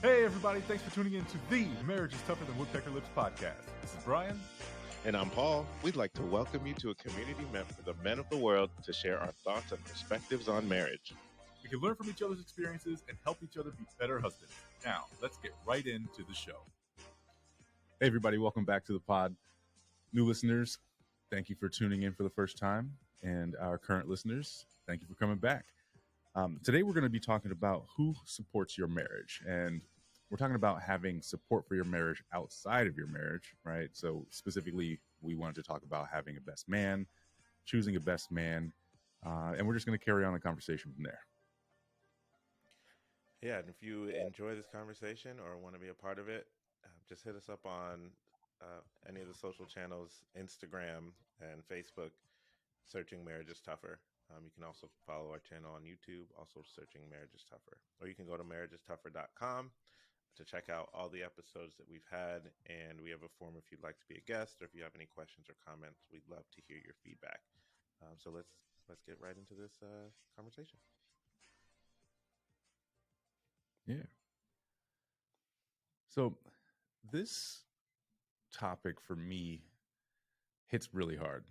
Hey, everybody. Thanks for tuning in to the Marriage is Tougher Than Woodpecker Lips podcast. This is Brian. And I'm Paul. We'd like to welcome you to a community meant for the men of the world to share our thoughts and perspectives on marriage. We can learn from each other's experiences and help each other be better husbands. Now, let's get right into the show. Hey, everybody. Welcome back to the pod. New listeners, thank you for tuning in for the first time. And our current listeners, thank you for coming back. Today, we're going to be talking about who supports your marriage. And we're talking about having support for your marriage outside of your marriage, right? So specifically, we wanted to talk about having a best man, choosing a best man, and we're just going to carry on the conversation from there. Yeah, and if you enjoy this conversation or want to be a part of it, just hit us up on any of the social channels, Instagram and Facebook, searching Marriage is Tougher. You can also follow our channel on YouTube, also searching Marriage is Tougher. Or you can go to marriageisttougher.com to check out all the episodes that we've had. And we have a form if you'd like to be a guest, or if you have any questions or comments, we'd love to hear your feedback. So let's get right into this conversation. Yeah. So this topic for me hits really hard,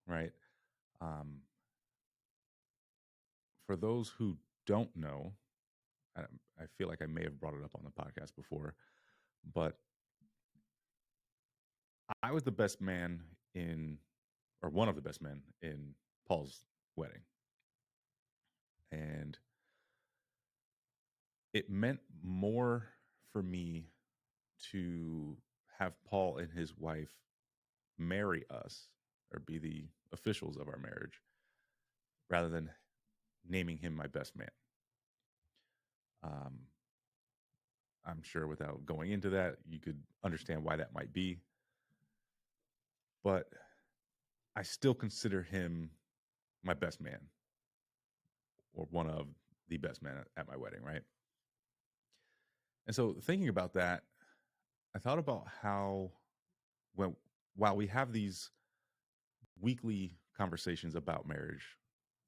right? For those who don't know, I feel like I may have brought it up on the podcast before, but I was the best man or one of the best men in Paul's wedding. And it meant more for me to have Paul and his wife marry us or be the officials of our marriage rather than naming him my best man. I'm sure without going into that, you could understand why that might be. But I still consider him my best man, or one of the best men at my wedding, right? And so thinking about that, I thought about how while we have these weekly conversations about marriage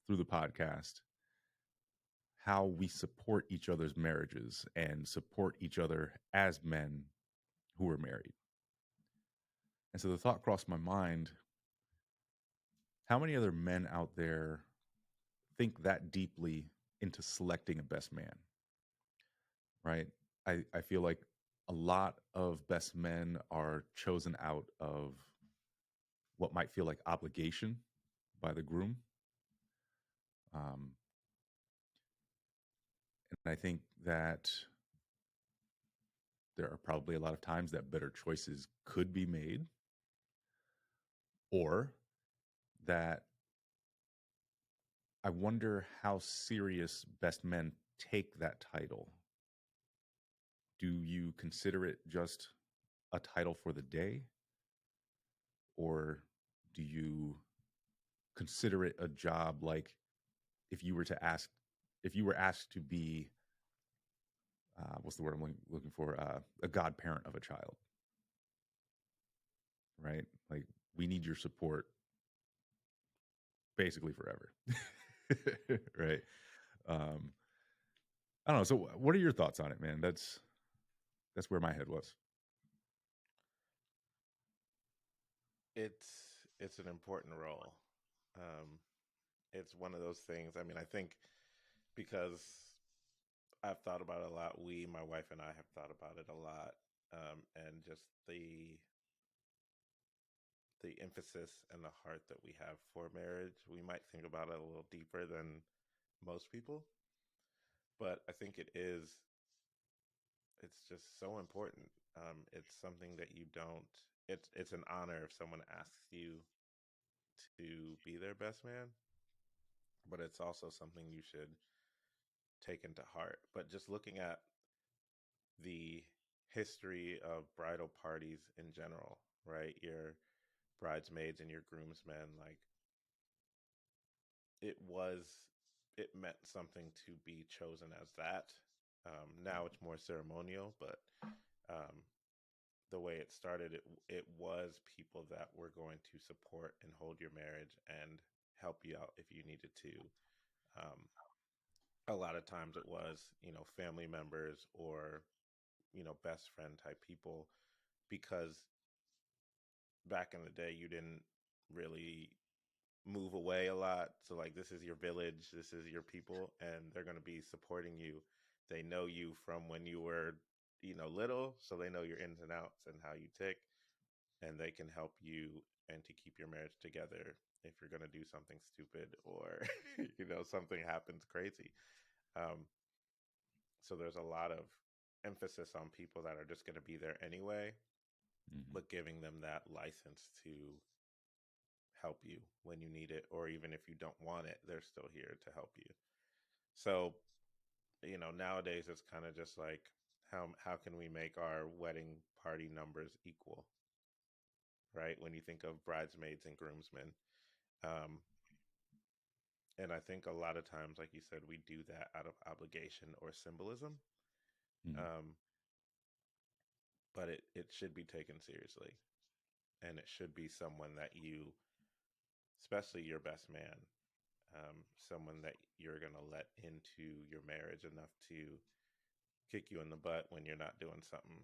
through the podcast, how we support each other's marriages and support each other as men who are married. And so the thought crossed my mind, how many other men out there think that deeply into selecting a best man, right? I feel like a lot of best men are chosen out of what might feel like obligation by the groom. And I think that there are probably a lot of times that better choices could be made, or that I wonder how serious best men take that title. Do you consider it just a title for the day? Or do you consider it a job like if you were asked to be, what's the word I'm looking for? A godparent of a child, right? Like, we need your support basically forever, right? I don't know. So what are your thoughts on it, man? That's where my head was. It's an important role. It's one of those things. I mean, I think because I've thought about it a lot. My wife and I have thought about it a lot, and just the emphasis and the heart that we have for marriage. We might think about it a little deeper than most people, but I think it's just so important. It's something that you don't. It's an honor if someone asks you to be their best man, but it's also something you should take into heart. But just looking at the history of bridal parties in general, right? Your bridesmaids and your groomsmen, like it meant something to be chosen as that. Now it's more ceremonial, but the way it started, it was people that were going to support and hold your marriage and help you out if you needed to. A lot of times it was, family members or best friend type people, because back in the day you didn't really move away a lot. So like this is your village, this is your people, and they're going to be supporting you. They know you from when you were, little, so they know your ins and outs and how you tick, and they can help you and to keep your marriage together if you're going to do something stupid or something happens crazy. Um, so there's a lot of emphasis on people that are just going to be there anyway, Hmm. but giving them that license to help you when you need it, or even if you don't want it, they're still here to help you. So, nowadays it's kind of just like how can we make our wedding party numbers equal, right? When you think of bridesmaids and groomsmen. Um, and I think a lot of times, like you said, we do that out of obligation or symbolism. Hmm. Um, but it should be taken seriously. And it should be someone that you, especially your best man, someone that you're going to let into your marriage enough to kick you in the butt when you're not doing something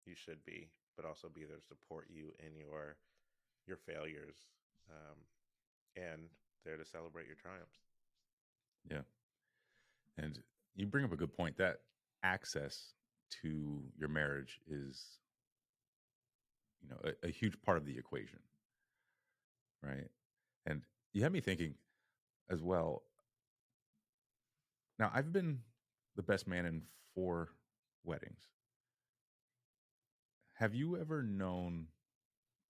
you should be, but also be there to support you in your failures, um, and there to celebrate your triumphs. Yeah. And you bring up a good point that access to your marriage is, a huge part of the equation, right? And you have me thinking as well. Now, I've been the best man in 4 weddings. Have you ever known,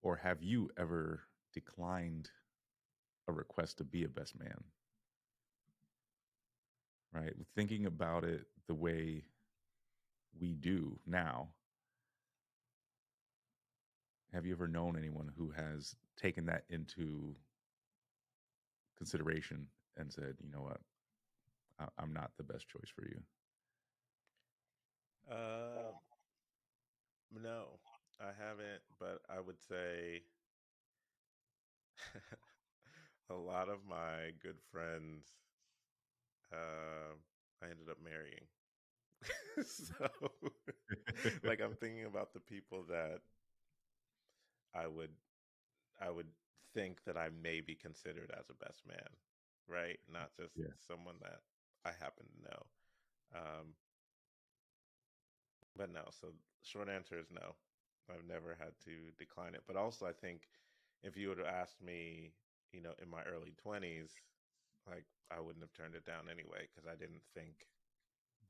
or have you ever declined a request to be a best man? Right? Thinking about it the way we do now, have you ever known anyone who has taken that into consideration and said, you know what, I'm not the best choice for you? Uh, no, I haven't, but I would say a lot of my good friends, uh, I ended up marrying. So, like, I'm thinking about the people that I would I would think that I may be considered as a best man, right? Not just Yeah. someone that I happen to know. Um, but no, so short answer is no. I've never had to decline it. But also, I think if you would have asked me, in my early 20s, like I wouldn't have turned it down anyway because I didn't think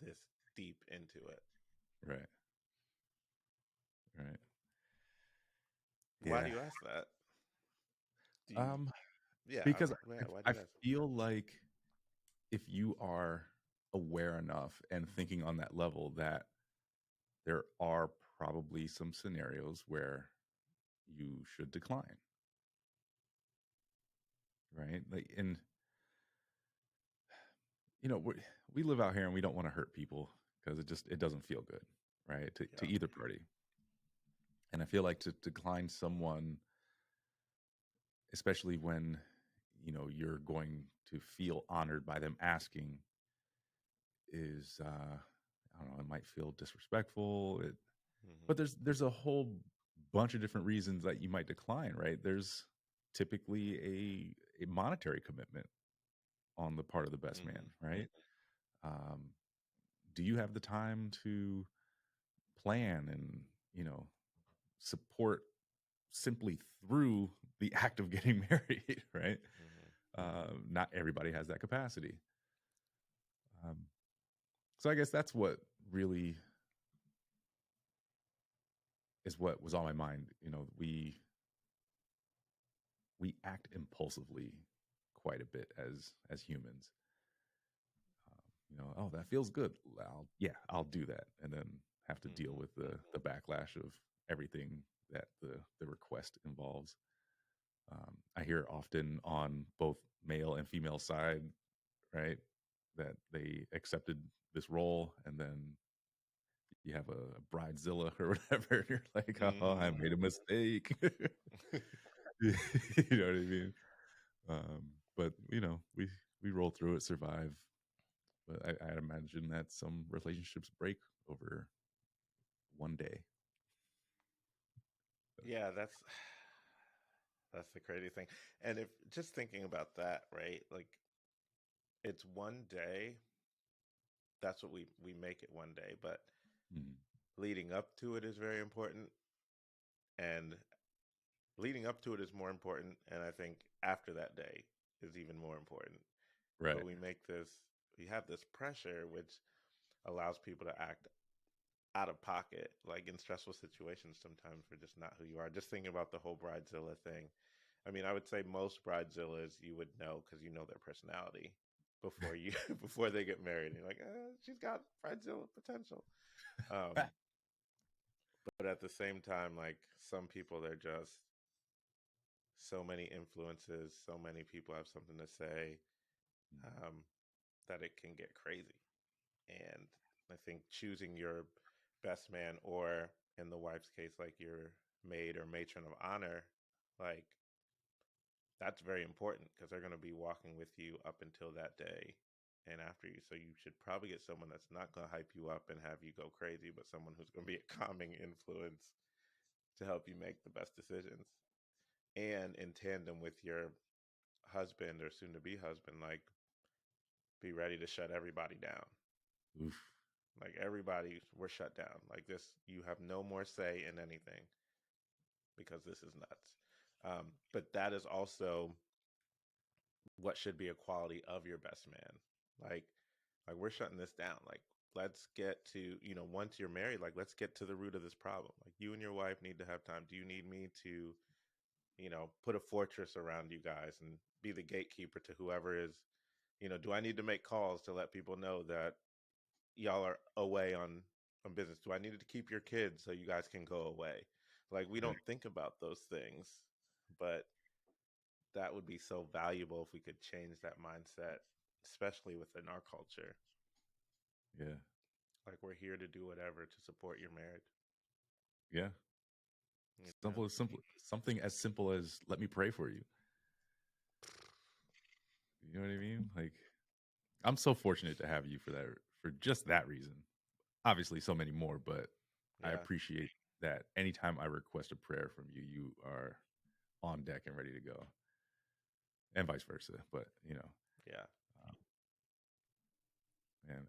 this deep into it. Right. Right. Why do Yeah. you ask that? Do you? Um, Yeah, because yeah. Why do I you ask? feel like if you are aware enough and thinking on that level, that there are probably some scenarios where you should decline, right? Like, and we live out here and we don't want to hurt people because it doesn't feel good, right? To Yeah. either party. And I feel like to decline someone, especially when you're going to feel honored by them asking, is I don't know, it might feel disrespectful. Hmm. But there's a whole bunch of different reasons that you might decline, right? There's typically a monetary commitment on the part of the best man, Hmm. right? Um, do you have the time to plan and support simply through the act of getting married, right? Hmm. Not everybody has that capacity. Um, so I guess that's what really is what was on my mind. We act impulsively quite a bit as humans. Oh, that feels good. I'll do that, and then have to deal Hmm. with the backlash of everything that the request involves. I hear often on both male and female side, right, that they accepted this role, and then you have a bridezilla or whatever, and you're like, oh, I Hmm. made a mistake. You know what I mean? Um, but we roll through it, survive. But I imagine that some relationships break over one day. Yeah, that's the crazy thing. And if just thinking about that, right? Like it's one day, that's what we make it one day, but Mhm. leading up to it is very important, and leading up to it is more important, and I think after that day is even more important. But Right. we have this pressure which allows people to act out of pocket, like in stressful situations sometimes for just not who you are. Just thinking about the whole bridezilla thing. I mean, I would say most bridezillas you would know because you know their personality before you before they get married. And you're like, she's got bridezilla potential. Um, but at the same time, like some people, they're just so many influences. So many people have something to say um, that it can get crazy. And I think choosing your best man, or in the wife's case, like your maid or matron of honor, like that's very important because they're going to be walking with you up until that day and after you. So you should probably get someone that's not going to hype you up and have you go crazy, but someone who's going to be a calming influence to help you make the best decisions. And in tandem with your husband or soon to be husband, like be ready to shut everybody down. Oof. Like everybody, we're shut down. Like this, you have no more say in anything because this is nuts. But that is also what should be a quality of your best man. Like we're shutting this down. Like let's get to, once you're married, like let's get to the root of this problem. Like you and your wife need to have time. Do you need me to, put a fortress around you guys and be the gatekeeper to whoever is, do I need to make calls to let people know that y'all are away on business? Do I need to keep your kids so you guys can go away? Like we Right. don't think about those things, but that would be so valuable if we could change that mindset, especially within our culture. Yeah. Like we're here to do whatever to support your marriage. Yeah. You know? Simple. Something as simple as let me pray for you. You know what I mean? Like I'm so fortunate to have you for that, for just that reason. Obviously, so many more, but I Yeah, appreciate that anytime I request a prayer from you, you are on deck and ready to go, and vice versa. But yeah. um, man,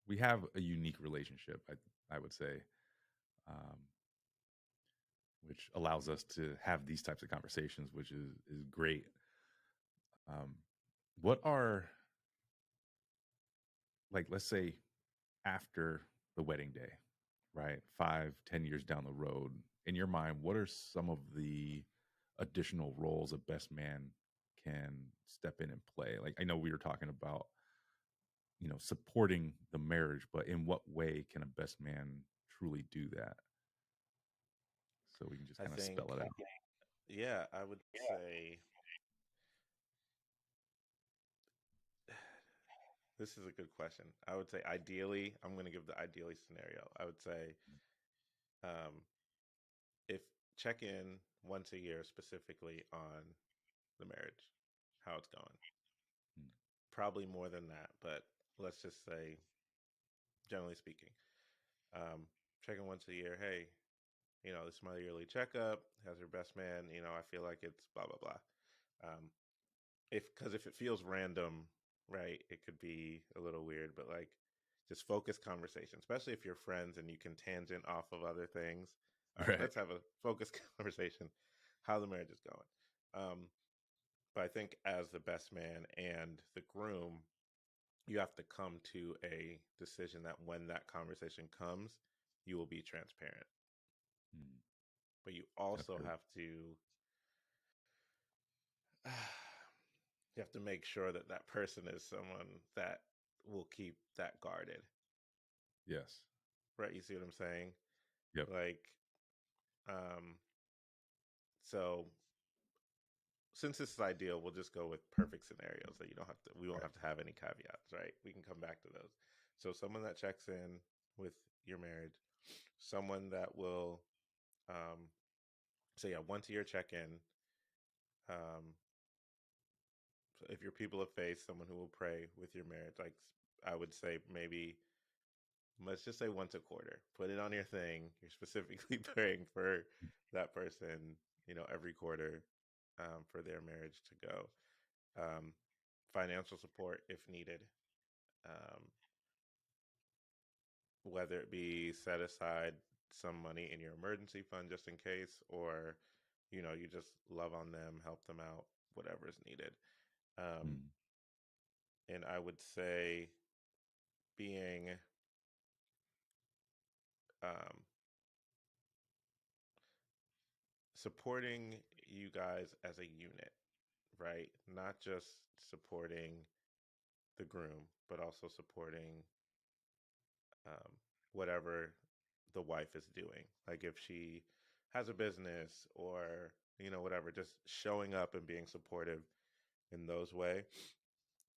we have a unique relationship. I would say, um, which allows us to have these types of conversations, which is great. Um, what are, like, let's say after the wedding day, right? 5, 10 years down the road, in your mind, what are some of the additional roles a best man can step in and play? Like, I know we were talking about, supporting the marriage, but in what way can a best man truly do that? So we can just I kind of spell think, it out. yeah, I would say this is a good question. I would say ideally, I'm going to give the ideally scenario. I would say um, if check in once a year specifically on the marriage, how it's going. Mm. Probably more than that, but let's just say, generally speaking, um, check in once a year. Hey, this is my yearly checkup. How's your best man? I feel like it's blah blah blah. Um, if it feels random, right, it could be a little weird. But like, just focus conversation, especially if you're friends and you can tangent off of other things. All right, Right. let's have a focused conversation. How the marriage is going. But I think as the best man and the groom, you have to come to a decision that when that conversation comes, you will be transparent. Mm. But you That's also good. have to you have to make sure that that person is someone that will keep that guarded, Yes. right? You see what I'm saying? Yep. Like, um, so since this is ideal, we'll just go with perfect scenarios that we won't Right. have to have any caveats, right? We can come back to those. So someone that checks in with your marriage, someone that will, um, so yeah, once a year check in. So if you're people of faith, someone who will pray with your marriage, like I would say maybe let's just say once a quarter. Put it on your thing. You're specifically praying for that person, every quarter, for their marriage to go. Um, Financial support if needed, um, whether it be set aside some money in your emergency fund just in case, or you just love on them, help them out, whatever is needed. Um, Mm. and I would say being um, supporting you guys as a unit, right? Not just supporting the groom, but also supporting um, whatever the wife is doing. Like if she has a business or whatever, just showing up and being supportive in those way.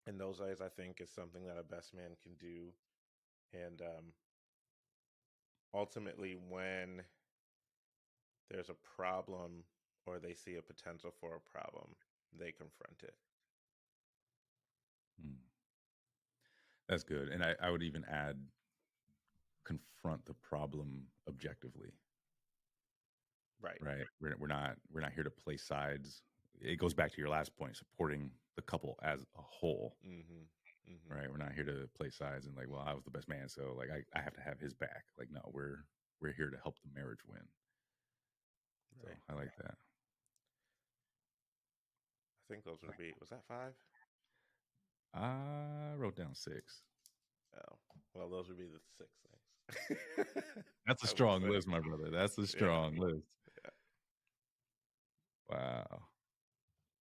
In those ways, I think is something that a best man can do. And ultimately, when there's a problem or they see a potential for a problem, they confront it. Mm. That's good. And I would even add confront the problem objectively, Right. right? We're not here to play sides. It goes back to your last point, supporting the couple as a whole, Mm-hmm. Mm-hmm. right? We're not here to play sides and like, well, I was the best man, so like I have to have his back. Like, no, we're here to help the marriage win. So Right. I like that. I think those would be, was that five? I wrote down six. Oh, well, those would be the six things. That's a I would strong say. list, my brother. That's a Yeah. strong list. Yeah. Wow.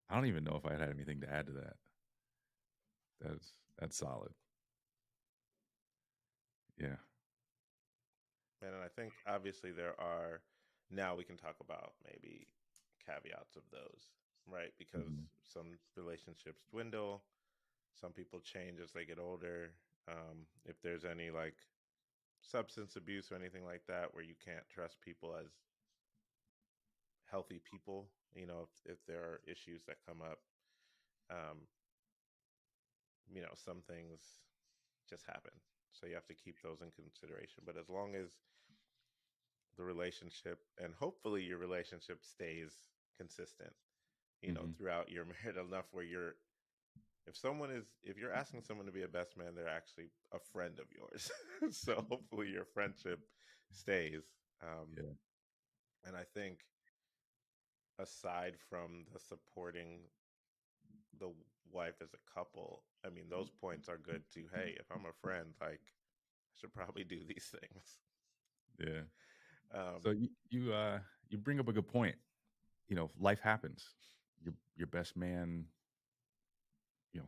I don't even know if I had anything to add to that. That's solid. Yeah. And I think obviously there are, now we can talk about maybe caveats of those, right? Because Mhm. some relationships dwindle, some people change as they get older. If there's any like substance abuse or anything like that where you can't trust people as healthy people, if there are issues that come up, um, some things just happen. So you have to keep those in consideration. But as long as the relationship and hopefully your relationship stays consistent, Mhm. throughout your marriage enough where if you're asking someone to be a best man, they're actually a friend of yours. So hopefully your friendship stays. Um, Yeah. and I think aside from the supporting the wife as a couple, I mean, those points are good too. Hey, if I'm a friend, like I should probably do these things. Yeah. Um, So you bring up a good point. Life happens. Your best man,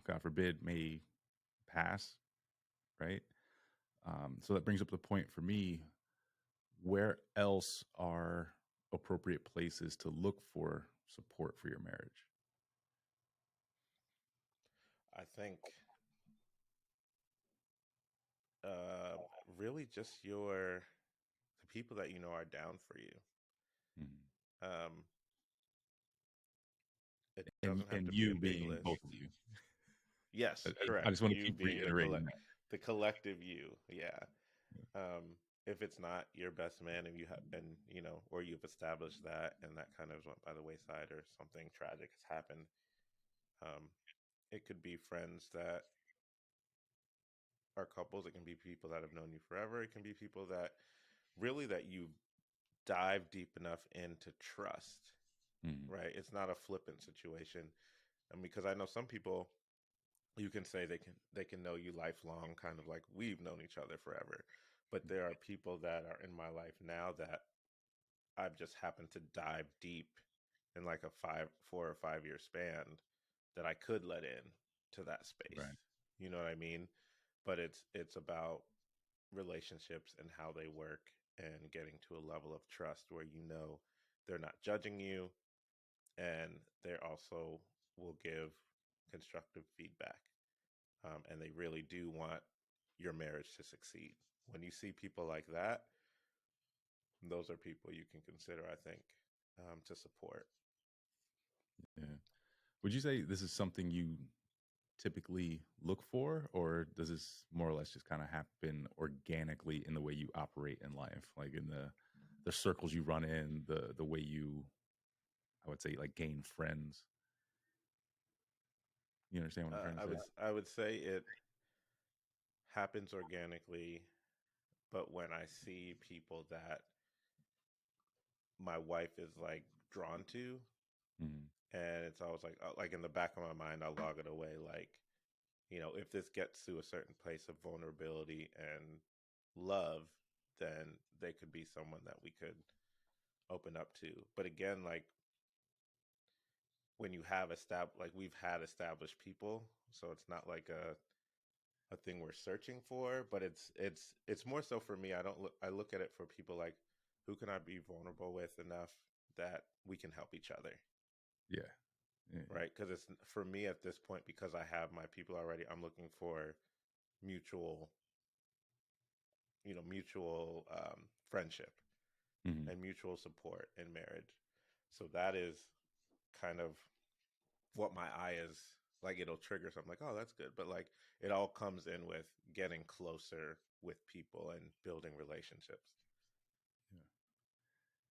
God forbid, may pass, right? So that brings up the point for me. Where else are appropriate places to look for support for your marriage? I think uh, really just the people that are down for you. Mhm. Um, it And doesn't have and to be a you big being list. both of you. I, Yes, I correct. just want to You keep being reiterating that. the collective you. Yeah. If it's not your best man and or you've established that and that kind of went by the wayside or something tragic has happened, um, it could be friends that are couples. It can be people that have known you forever. It can be people that really that you dive deep enough into trust, Mhm. right? It's not a flippant situation. And because I know some people, you can say they can know you lifelong, kind of like we've known each other forever. But there are people that are in my life now that I've just happened to dive deep in like a 4 or 5 year span that I could let in to that space. Right. You know what I mean? But it's about relationships and how they work and getting to a level of trust where they're not judging you and they also will give constructive feedback. And they really do want your marriage to succeed. When you see people like that, those are people you can consider, I think, to support. Yeah. Would you say this is something you typically look for, or does this more or less just kind of happen organically in the way you operate in life, like in the circles you run in, the way you, I would say, like gain friends? You understand what I'm trying to say? I would say it happens organically, but when I see people that my wife is like drawn to, Hmm. and it's always like in the back of my mind, I'll log it away. Like, if this gets to a certain place of vulnerability and love, then they could be someone that we could open up to. But again, like when you have established, like we've had established people, so it's not like a thing we're searching for, but it's more so for me. I look at it for people like who can I be vulnerable with enough that we can help each other, Yeah. Yeah. right? Because it's for me at this point, because I have my people already. I'm looking for mutual, mutual friendship Hmm. and mutual support in marriage. So that is kind of what my eye is like. It'll trigger something like, oh, that's good. But like it all comes in with getting closer with people and building relationships.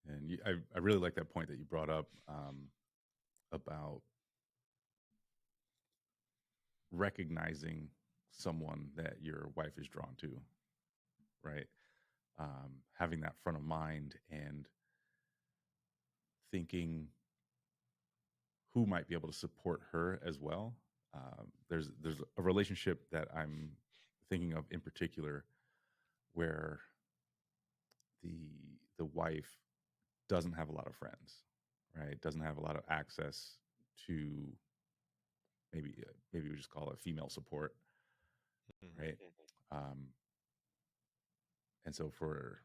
Yeah. And I really like that point that you brought up, about recognizing someone that your wife is drawn to, right? Having that front of mind and thinking who might be able to support her as well. There's a relationship that I'm thinking of in particular where the the wife doesn't have a lot of friends, right? Doesn't have a lot of access to, maybe we just call it female support, Mm-hmm. right? Um, and so for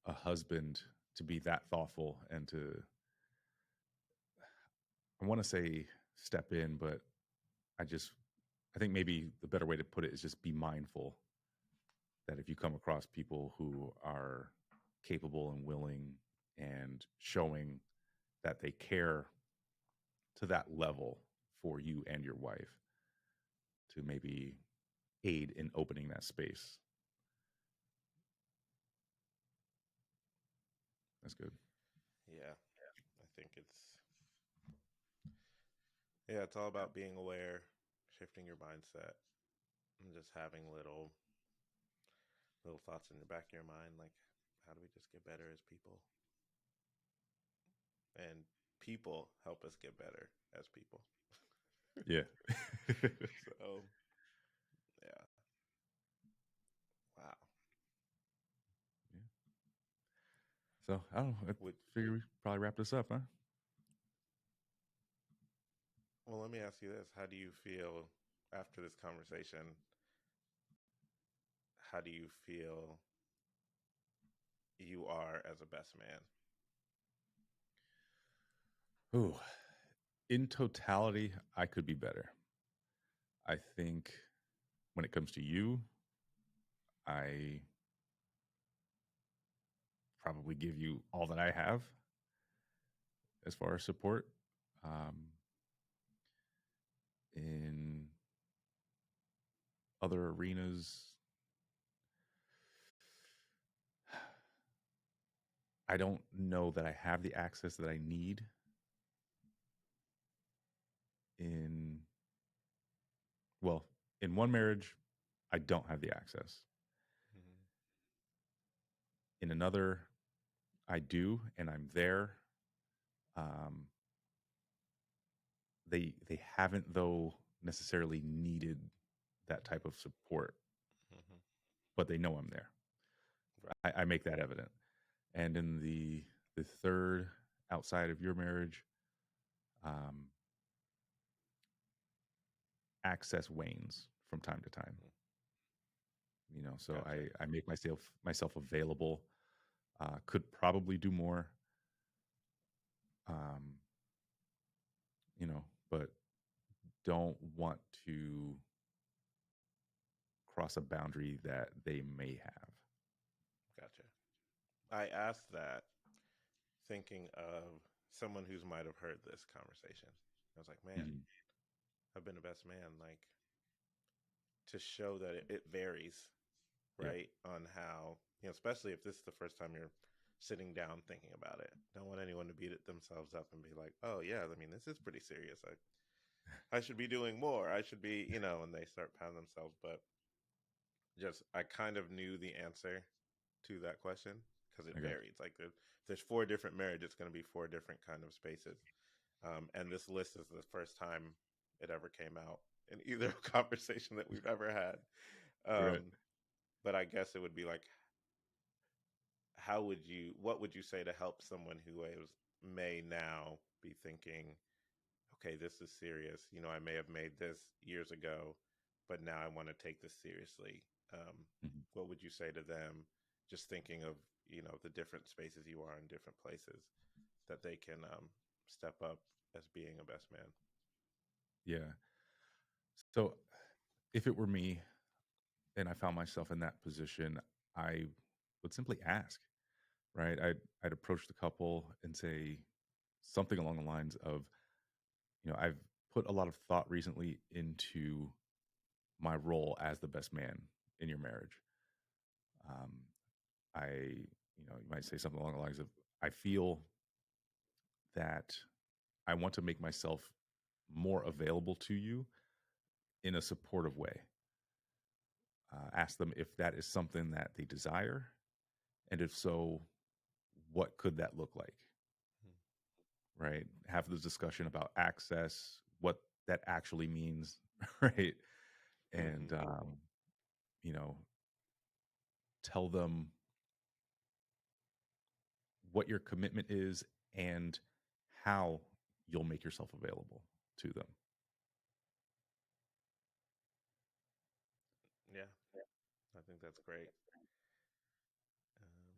a husband to be that thoughtful and to, I want to say step in, but I just, I think maybe the better way to put it is just be mindful that if you come across people who are capable and willing and showing that they care to that level for you and your wife, to maybe aid in opening that space. That's good. Yeah, I think it's all about being aware, shifting your mindset, and just having little thoughts in the back of your mind, like how do we just get better as people? And people help us get better as people. Yeah. So yeah, wow. Yeah. So I don't know. I Would figure we should probably wrap this up, huh? Well, let me ask you this: how do you feel after this conversation? How do you feel you are as a best man? Ooh, in totality, I could be better. I think when it comes to you, I probably give you all that I have as far as support. In other arenas, I don't know that I have the access that I need in, well, in one marriage, I don't have the access. Mm-hmm. In another, I do, and I'm there. Um, they haven't though necessarily needed that type of support, Mm-hmm. but they know I'm there. Right. I make that evident. And in the third, outside of your marriage, um, access wanes from time to time. Mm. So Gotcha. I make myself available. Could probably do more. Um, but don't want to cross a boundary that they may have. Gotcha. I asked that thinking of someone who's might have heard this conversation. I was like, man, Mhm. I've been a best man. Like, to show that it varies, Yep. right? On how, especially if this is the first time you're sitting down thinking about it. Don't want anyone to beat it themselves up and be like, "Oh yeah, I mean this is pretty serious. I should be doing more. I should be, and they start pounding themselves." But just I kind of knew the answer to that question because it I got varies. Like if there's four different marriages, it's going to be four different kind of spaces. And this list is the first time it ever came out in either conversation that we've ever had. you. Right. But I guess it would be like, what would you say to help someone who may now be thinking, okay, this is serious. I may have made this years ago, but now I want to take this seriously. Mhm. What would you say to them, just thinking of, the different spaces you are in different places that they can step up as being a best man? Yeah. So if it were me and I found myself in that position, I would simply ask, right? I'd approach the couple and say something along the lines of, I've put a lot of thought recently into my role as the best man in your marriage. Um, you might say something along the lines of, I feel that I want to make myself more available to you in a supportive way. Ask them if that is something that they desire. And if so, what could that look like? Right? Have the discussion about access, what that actually means, right? And, Mm-hmm. you know, tell them what your commitment is and how you'll make yourself available to them. Yeah, I think that's great. Um,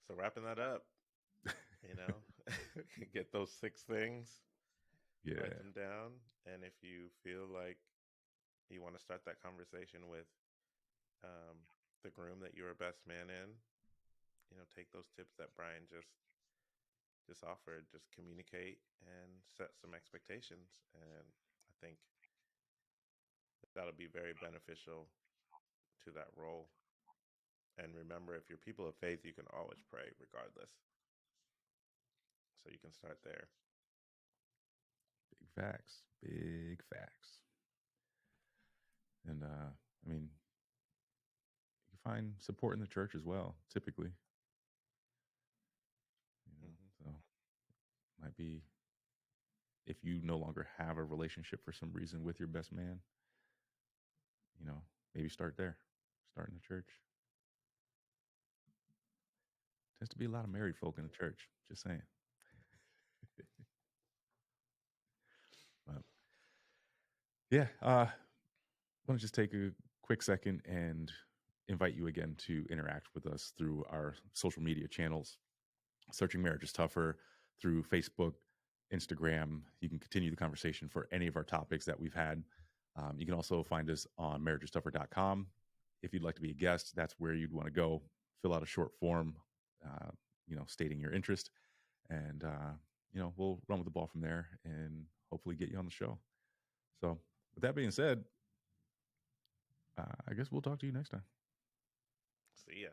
so wrapping that up, you know, get those six things, write Yeah. them down, and if you feel like you want to start that conversation with um, the groom that you're a best man in, take those tips that Brian just offered. Just communicate and set some expectations, and I think that'll be very beneficial to that role. And remember, if you're people of faith, you can always pray regardless. So you can start there. Big facts. Big facts. And I mean, you can find support in the church as well, typically. Hmm. So might be if you no longer have a relationship for some reason with your best man, you know, maybe start there. Start in the church. Tends to be a lot of married folk in the church. Just saying. But yeah, want to just take a quick second and invite you again to interact with us through our social media channels. Searching Marriage is Tougher through Facebook, Instagram. You can continue the conversation for any of our topics that we've had. You can also find us on marriageistuffer.com. If you'd like to be a guest, that's where you'd want to go. Fill out a short form, uh, stating your interest, and we'll run with the ball from there and hopefully get you on the show. So, with that being said, I guess we'll talk to you next time. See ya.